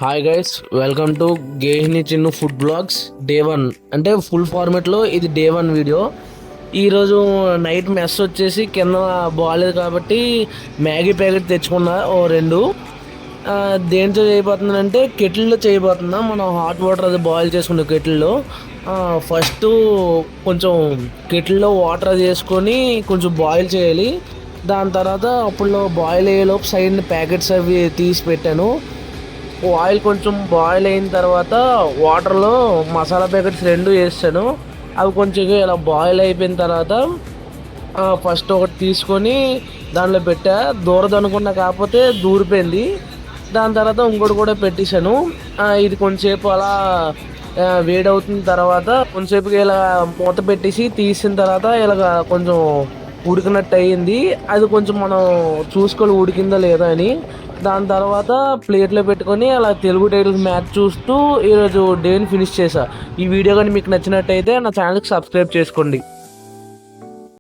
Hi guys, welcome to గేహిని Chinnu food blogs day 1. అంటే full ఫార్మేట్లో ఇది డే 1 వీడియో. ఈరోజు నైట్ మెస్ వచ్చేసి కింద బాగాలేదు కాబట్టి మ్యాగీ ప్యాకెట్ తెచ్చుకున్నా ఓ 2. దేంతో చేయబోతుందంటే కెటిల్లో చేయబోతున్నా. మనం హాట్ వాటర్ అది బాయిల్ చేసుకునే కెటిల్లో ఫస్ట్ కొంచెం కెటిల్లో వాటర్ అది వేసుకొని కొంచెం బాయిల్ చేయాలి. దాని తర్వాత అప్పుడు బాయిల్ అయ్యేలోపు సైడ్ ప్యాకెట్స్ అవి తీసి పెట్టాను. ఆయిల్ కొంచెం బాయిల్ అయిన తర్వాత వాటర్లో మసాలా ప్యాకెట్స్ 2 వేసాను. అవి కొంచెం ఇలా బాయిల్ అయిపోయిన తర్వాత ఫస్ట్ ఒకటి తీసుకొని దానిలో పెట్టా. దూరదనుకున్నా కాకపోతే దూరిపోయింది. దాని తర్వాత ఇంకోటి కూడా పెట్టేశాను. ఇది కొంచెంసేపు అలా వేడవుతున్న తర్వాత కొంచెంసేపు ఇలా మూత పెట్టేసి తీసిన తర్వాత ఇలాగ కొంచెం ఉడికినట్టు అయ్యింది. అది కొంచెం మనం చూసుకోవాలి ఉడికిందా లేదా అని. దాని తర్వాత ప్లేట్లో పెట్టుకొని అలా తెలుగు టైటిల్స్ మ్యాచ్ చూస్తూ ఈరోజు డేని ఫినిష్ చేశా. ఈ వీడియో కానీ మీకు నచ్చినట్టయితే నా ఛానల్కి సబ్స్క్రైబ్ చేసుకోండి.